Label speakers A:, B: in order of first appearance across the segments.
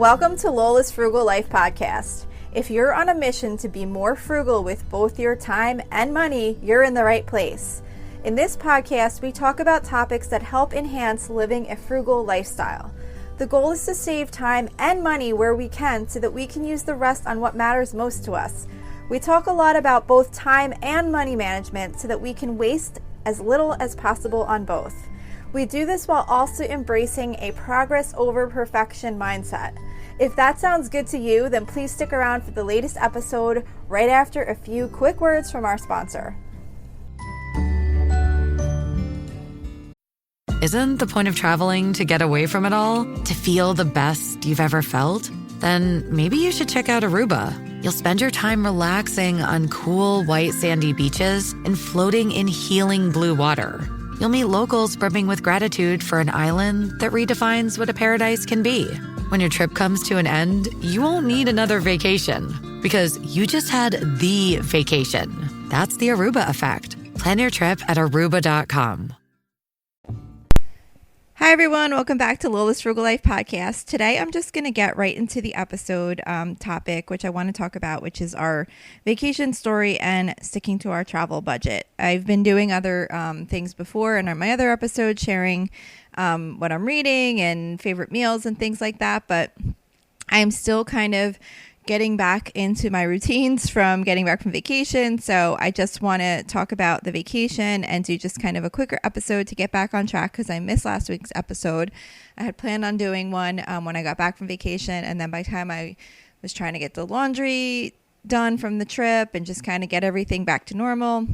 A: Welcome to Lola's Frugal Life Podcast. If you're on a mission to be more frugal with both your time and money, you're in the right place. In this podcast, we talk about topics that help enhance living a frugal lifestyle. The goal is to save time and money where we can so that we can use the rest on what matters most to us. We talk a lot about both time and money management so that we can waste as little as possible on both. We do this while also embracing a progress over perfection mindset. If that sounds good to you, then please stick around for the latest episode right after a few quick words from our sponsor.
B: Isn't the point of traveling to get away from it all? To feel the best you've ever felt? Then maybe you should check out Aruba. You'll spend your time relaxing on cool, white, sandy beaches and floating in healing blue water. You'll meet locals brimming with gratitude for an island that redefines what a paradise can be. When your trip comes to an end, you won't need another vacation because you just had the vacation. That's the Aruba effect. Plan your trip at Aruba.com.
A: Hi everyone, welcome back to Lola's Frugal Life Podcast. Today I'm just going to get right into the episode topic, which I want to talk about, which is our vacation story and sticking to our travel budget. I've been doing other things before and on my other episodes sharing what I'm reading and favorite meals and things like that, but I'm still kind of getting back into my routines from getting back from vacation. So I just want to talk about the vacation and do just kind of a quicker episode to get back on track because I missed last week's episode. I had planned on doing one when I got back from vacation. And then by the time I was trying to get the laundry done from the trip and just kind of get everything back to normal,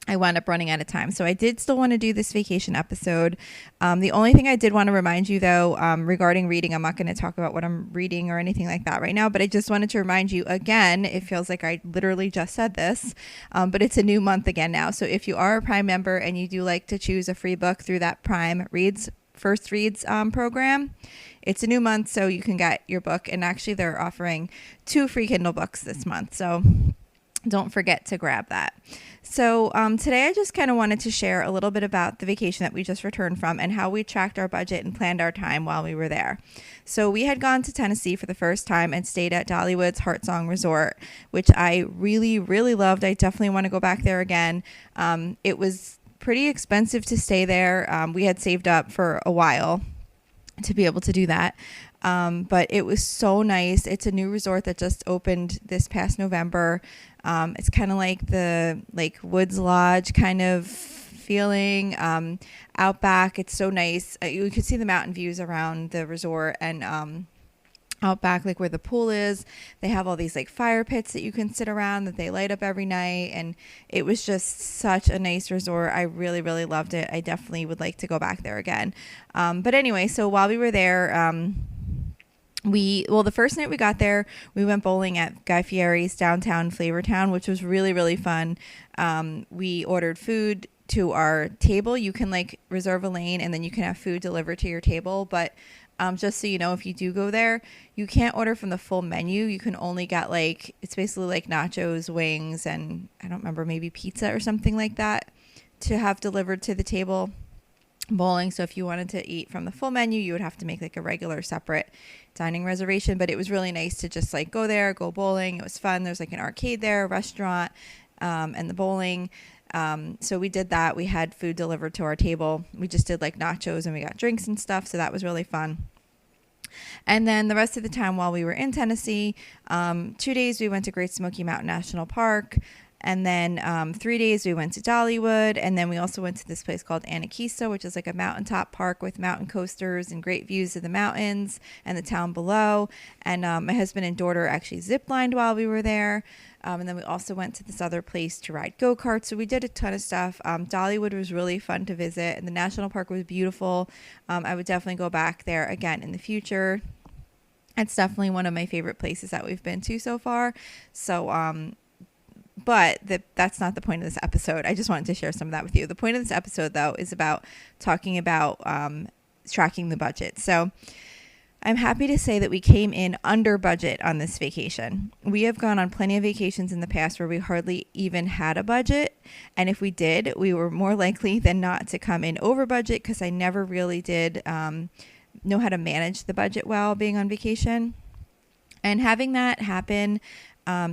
A: I wound up running out of time. So I did still want to do this vacation episode. The only thing I did want to remind you though, regarding reading, I'm not going to talk about what I'm reading or anything like that right now, but I just wanted to remind you again, it feels like I literally just said this, but it's a new month again now. So if you are a Prime member and you do like to choose a free book through that Prime First Reads program, it's a new month, so you can get your book. And actually they're offering 2 free Kindle books this month. So don't forget to grab that. So today I just kind of wanted to share a little bit about the vacation that we just returned from and how we tracked our budget and planned our time while we were there. So we had gone to Tennessee for the first time and stayed at Dollywood's Heartsong Resort, which I really, really loved. I definitely want to go back there again. It was pretty expensive to stay there. We had saved up for a while to be able to do that. But it was so nice. It's a new resort that just opened this past November. It's kind of like the Woods Lodge kind of feeling out back. It's so nice. You could see the mountain views around the resort and out back, like where the pool is. They have all these like fire pits that you can sit around that they light up every night. And it was just such a nice resort. I really, really loved it. I definitely would like to go back there again. But anyway, so while we were there, the first night we got there, we went bowling at Guy Fieri's downtown Flavortown, which was really, really fun. We ordered food to our table. You can reserve a lane and then you can have food delivered to your table. But just so you know, if you do go there, you can't order from the full menu. You can only get it's basically nachos, wings, and I don't remember, maybe pizza or something like that to have delivered to the table bowling. So if you wanted to eat from the full menu, you would have to make a regular separate dining reservation. But it was really nice to just go there, go bowling. It was fun. There's an arcade there, a restaurant, and the bowling. So we did that. We had food delivered to our table. We just did nachos and we got drinks and stuff. So that was really fun. And then the rest of the time while we were in Tennessee, 2 days we went to Great Smoky Mountain National Park. And then 3 days we went to Dollywood. And then we also went to this place called Anakeesa, which is a mountaintop park with mountain coasters and great views of the mountains and the town below. And my husband and daughter actually zip-lined while we were there. And then we also went to this other place to ride go-karts. So we did a ton of stuff. Dollywood was really fun to visit. And the national park was beautiful. I would definitely go back there again in the future. It's definitely one of my favorite places that we've been to so far. So, but that's not the point of this episode. I just wanted to share some of that with you. The point of this episode, though, is about talking about tracking the budget. So I'm happy to say that we came in under budget on this vacation. We have gone on plenty of vacations in the past where we hardly even had a budget. And if we did, we were more likely than not to come in over budget because I never really did know how to manage the budget well being on vacation. And having that happen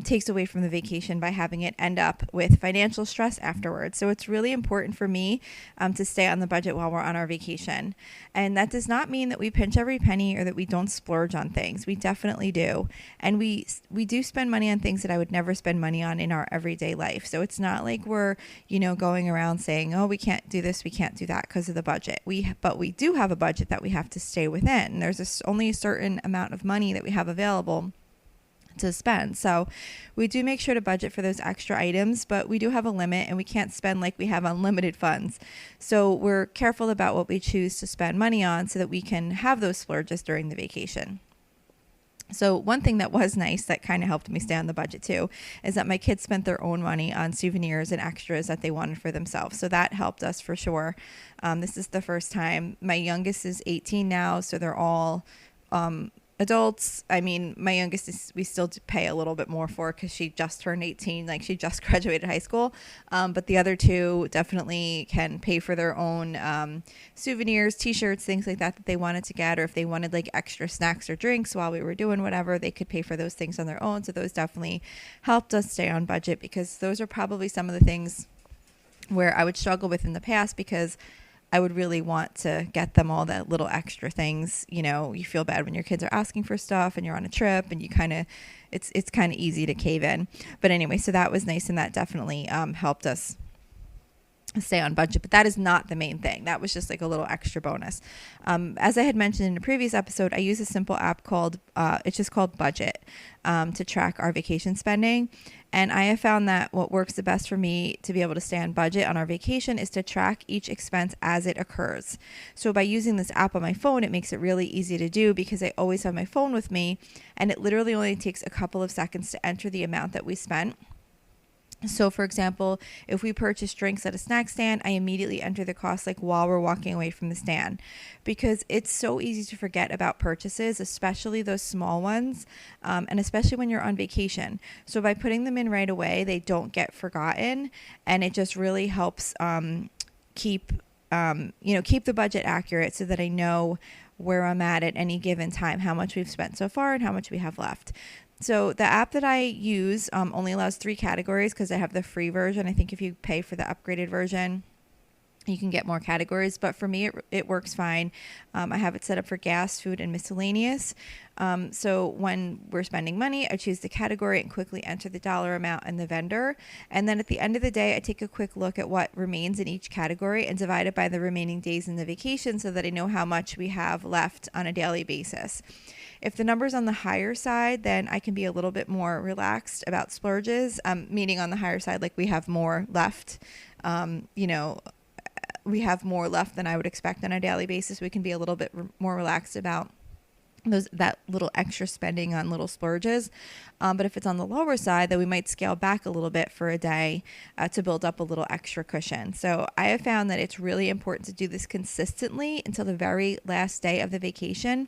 A: takes away from the vacation by having it end up with financial stress afterwards. So it's really important for me to stay on the budget while we're on our vacation. And that does not mean that we pinch every penny or that we don't splurge on things. We definitely do. And we do spend money on things that I would never spend money on in our everyday life. So it's not like we're, going around saying, oh, we can't do this, we can't do that because of the budget. But we do have a budget that we have to stay within. There's only a certain amount of money that we have available to spend. So we do make sure to budget for those extra items, but we do have a limit and we can't spend like we have unlimited funds. So we're careful about what we choose to spend money on so that we can have those splurges during the vacation. So one thing that was nice that kind of helped me stay on the budget too is that my kids spent their own money on souvenirs and extras that they wanted for themselves. So that helped us for sure. This is the first time. My youngest is 18 now, so they're all adults. I mean, my youngest we still pay a little bit more for because she just turned 18, like she just graduated high school. But the other two definitely can pay for their own souvenirs, t-shirts, things like that they wanted to get, or if they wanted like extra snacks or drinks while we were doing whatever, they could pay for those things on their own. So those definitely helped us stay on budget, because those are probably some of the things where I would struggle with in the past, because I would really want to get them all the little extra things. You feel bad when your kids are asking for stuff and you're on a trip and it's kind of easy to cave in. But anyway, so that was nice, and that definitely helped us stay on budget. But that is not the main thing. That was just like a little extra bonus. As I had mentioned in a previous episode, I use a simple app called it's just called Budget to track our vacation spending. And I have found that what works the best for me to be able to stay on budget on our vacation is to track each expense as it occurs. So by using this app on my phone, it makes it really easy to do, because I always have my phone with me, and it literally only takes a couple of seconds to enter the amount that we spent. So for example, if we purchase drinks at a snack stand, I immediately enter the cost like while we're walking away from the stand, because it's so easy to forget about purchases, especially those small ones, and especially when you're on vacation. So by putting them in right away, they don't get forgotten, and it just really helps keep the budget accurate, so that I know where I'm at any given time, how much we've spent so far and how much we have left. So the app that I use only allows 3 categories, because I have the free version. I think if you pay for the upgraded version, you can get more categories. But for me, it works fine. I have it set up for gas, food, and miscellaneous. So when we're spending money, I choose the category and quickly enter the dollar amount and the vendor. And then at the end of the day, I take a quick look at what remains in each category and divide it by the remaining days in the vacation, so that I know how much we have left on a daily basis. If the number's on the higher side, then I can be a little bit more relaxed about splurges, meaning on the higher side, like we have more left, we have more left than I would expect on a daily basis. We can be a little bit more relaxed about that little extra spending on little splurges. But if it's on the lower side, then we might scale back a little bit for a day to build up a little extra cushion. So I have found that it's really important to do this consistently until the very last day of the vacation,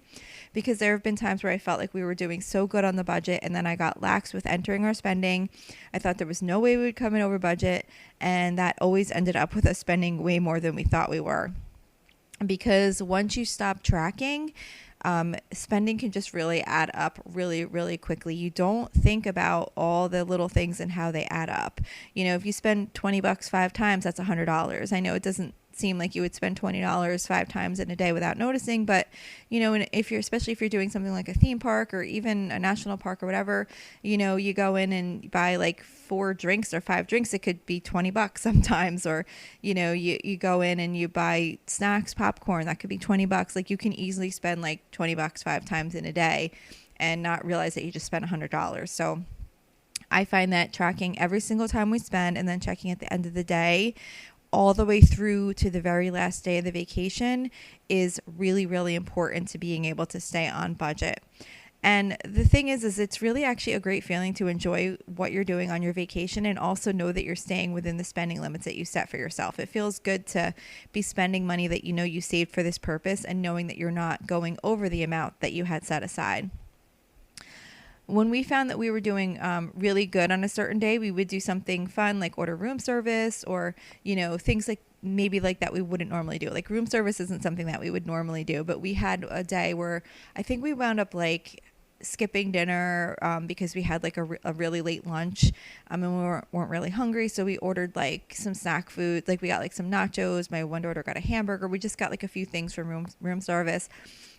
A: because there have been times where I felt like we were doing so good on the budget, and then I got lax with entering our spending. I thought there was no way we would come in over budget, and that always ended up with us spending way more than we thought we were. Because once you stop tracking, spending can just really add up really, really quickly. You don't think about all the little things and how they add up. If you spend $20 5 times, that's $100. I know it doesn't seem like you would spend $20 5 times in a day without noticing, but and especially if you're doing something like a theme park or even a national park or whatever, you go in and buy like 4 drinks or 5 drinks, it could be $20 sometimes. Or you go in and you buy snacks, popcorn, that could be $20. Like you can easily spend like $20 5 times in a day and not realize that you just spent $100. So I find that tracking every single time we spend, and then checking at the end of the day all the way through to the very last day of the vacation, is really, really important to being able to stay on budget. And the thing is it's really actually a great feeling to enjoy what you're doing on your vacation, and also know that you're staying within the spending limits that you set for yourself. It feels good to be spending money that you saved for this purpose, and knowing that you're not going over the amount that you had set aside. When we found that we were doing really good on a certain day, we would do something fun like order room service, or things like maybe like that we wouldn't normally do. Like room service isn't something that we would normally do, but we had a day where I think we wound up like skipping dinner because we had like a really late lunch and we weren't really hungry, so we ordered like some snack food. Like we got like some nachos, my one daughter got a hamburger, we just got like a few things from room service,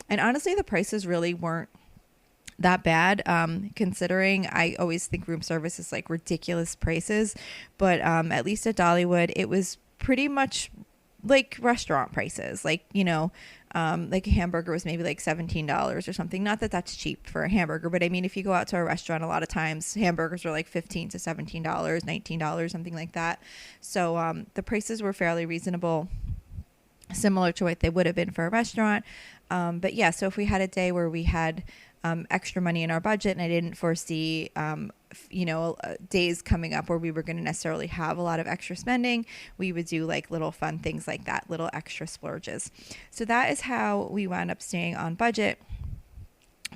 A: and honestly the prices really weren't that bad, considering I always think room service is like ridiculous prices, but at least at Dollywood it was pretty much like restaurant prices. Like, you know, like a hamburger was maybe like $17 or something. Not that that's cheap for a hamburger, but I mean, if you go out to a restaurant, a lot of times hamburgers are like $15 to $17, $19, something like that. So the prices were fairly reasonable, similar to what they would have been for a restaurant. But yeah, so if we had a day where we had extra money in our budget and I didn't foresee, days coming up where we were going to necessarily have a lot of extra spending, we would do like little fun things like that, little extra splurges. So that is how we wound up staying on budget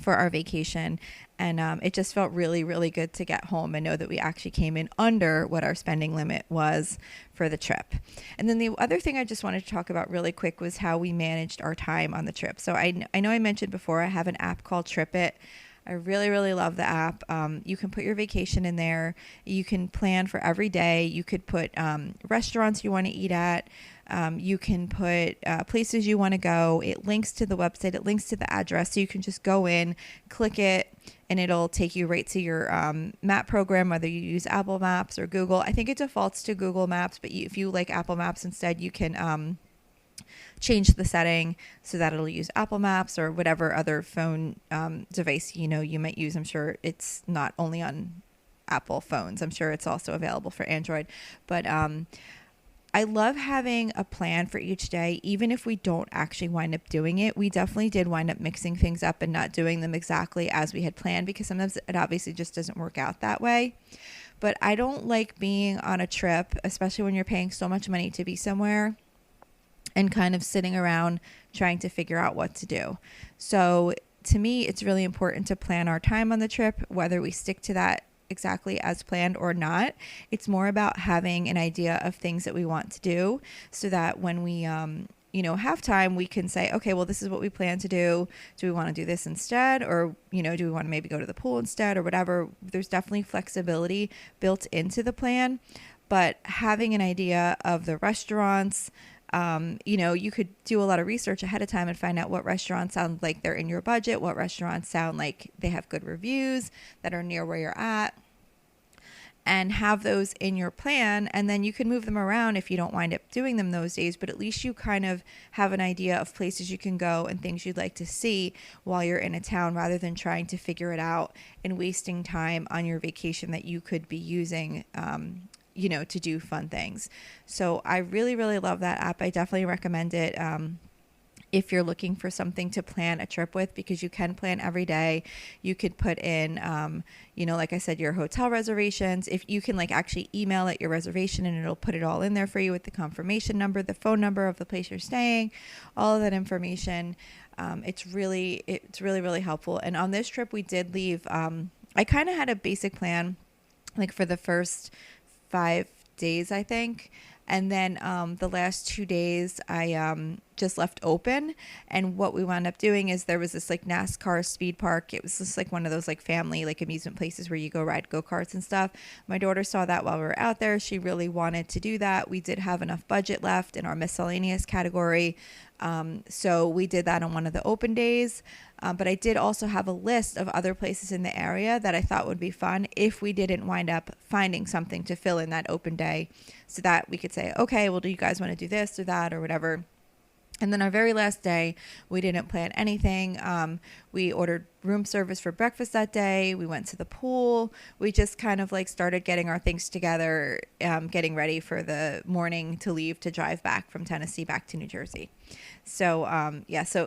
A: for our vacation. And it just felt really, really good to get home and know that we actually came in under what our spending limit was for the trip. And then the other thing I just wanted to talk about really quick was how we managed our time on the trip. So I know I mentioned before, I have an app called TripIt. I really, really love the app. You can put your vacation in there. You can plan for every day. You could put restaurants you want to eat at. You can put places you want to go. It links to the website. It links to the address. So you can just go in, click it, and it'll take you right to your map program, whether you use Apple Maps or Google. I think it defaults to Google Maps, but if you like Apple Maps instead, you can change the setting so that it'll use Apple Maps or whatever other phone device you might use. I'm sure it's not only on Apple phones. I'm sure it's also available for Android. But I love having a plan for each day, even if we don't actually wind up doing it. We definitely did wind up mixing things up and not doing them exactly as we had planned, because sometimes it obviously just doesn't work out that way. But I don't like being on a trip, especially when you're paying so much money to be somewhere, and kind of sitting around trying to figure out what to do. So to me, it's really important to plan our time on the trip, whether we stick to that exactly as planned or not. It's more about having an idea of things that we want to do so that when we, have time, we can say, okay, well, this is what we plan to do. Do we want to do this instead? Or, do we want to maybe go to the pool instead or whatever? There's definitely flexibility built into the plan, but having an idea of the restaurants, you could do a lot of research ahead of time and find out what restaurants sound like they're in your budget, what restaurants sound like they have good reviews that are near where you're at, and have those in your plan. And then you can move them around if you don't wind up doing them those days, but at least you kind of have an idea of places you can go and things you'd like to see while you're in a town, rather than trying to figure it out and wasting time on your vacation that you could be using to do fun things. So I really, really love that app. I definitely recommend it if you're looking for something to plan a trip with, because you can plan every day. You could put in, like I said, your hotel reservations. If you can like actually email it your reservation, and it'll put it all in there for you with the confirmation number, the phone number of the place you're staying, all of that information. It's really, really helpful. And on this trip, we did leave. I kind of had a basic plan, like for the first 5 days, I think. And then the last 2 days I just left open. And what we wound up doing is there was this like NASCAR speed park. It was just like one of those like family like amusement places where you go ride go-karts and stuff. My daughter saw that while we were out there. She really wanted to do that. We did have enough budget left in our miscellaneous category. So we did that on one of the open days. But I did also have a list of other places in the area that I thought would be fun if we didn't wind up finding something to fill in that open day, so that we could say, okay, well, do you guys want to do this or that or whatever? And then our very last day, we didn't plan anything. We ordered room service for breakfast that day. We went to the pool. We just kind of like started getting our things together, getting ready for the morning to leave to drive back from Tennessee back to New Jersey. So,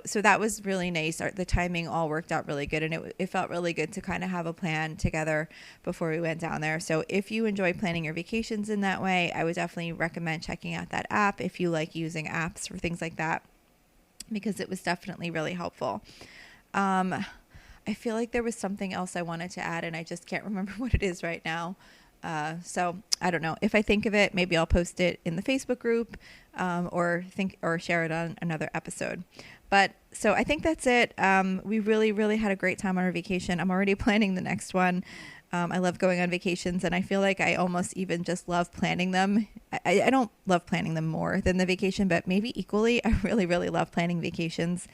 A: so that was really nice. The timing all worked out really good, and it felt really good to kind of have a plan together before we went down there. So if you enjoy planning your vacations in that way, I would definitely recommend checking out that app if you like using apps for things like that, because it was definitely really helpful. I feel like there was something else I wanted to add, and I just can't remember what it is right now. So I don't know. If I think of it, maybe I'll post it in the Facebook group, or share it on another episode. But so I think that's it. We really, really had a great time on our vacation. I'm already planning the next one. I love going on vacations, and I feel like I almost even just love planning them. I don't love planning them more than the vacation, but maybe equally. I really, really love planning vacations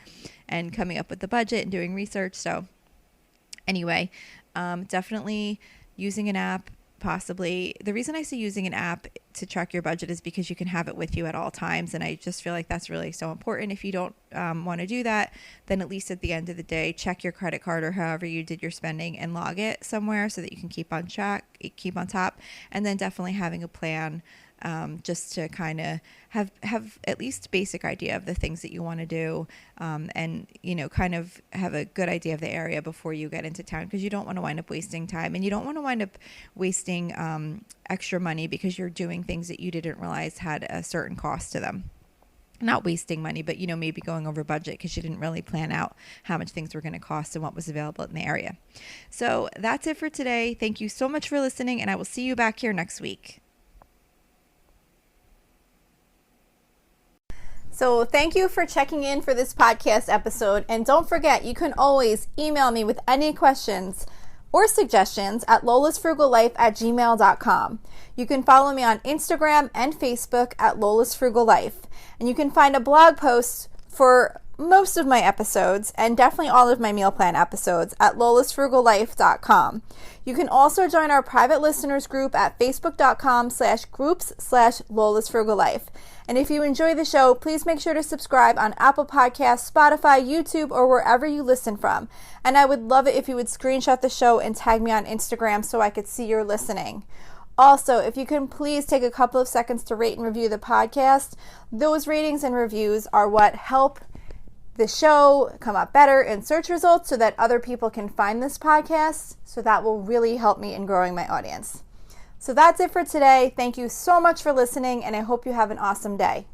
A: and coming up with the budget and doing research. So anyway, definitely using an app. Possibly. The reason I say using an app to track your budget is because you can have it with you at all times. And I just feel like that's really so important. If you don't want to do that, then at least at the end of the day, check your credit card or however you did your spending and log it somewhere so that you can keep on track, keep on top. And then definitely having a plan, just to kind of have at least basic idea of the things that you want to do, and kind of have a good idea of the area before you get into town, because you don't want to wind up wasting time, and you don't want to wind up wasting extra money because you're doing things that you didn't realize had a certain cost to them. Not wasting money, but maybe going over budget because you didn't really plan out how much things were going to cost and what was available in the area. So that's it for today. Thank you so much for listening, and I will see you back here next week. So thank you for checking in for this podcast episode. And don't forget, you can always email me with any questions or suggestions at lolasfrugallife@gmail.com. You can follow me on Instagram and Facebook at lolasfrugallife. And you can find a blog post for most of my episodes and definitely all of my meal plan episodes at lolasfrugallife.com. You can also join our private listeners group at facebook.com/groups/lolasfrugallife. And if you enjoy the show, please make sure to subscribe on Apple Podcasts, Spotify, YouTube, or wherever you listen from. And I would love it if you would screenshot the show and tag me on Instagram so I could see you're listening. Also, if you can please take a couple of seconds to rate and review the podcast. Those ratings and reviews are what help the show come up better in search results so that other people can find this podcast. So that will really help me in growing my audience. So that's it for today. Thank you so much for listening, and I hope you have an awesome day.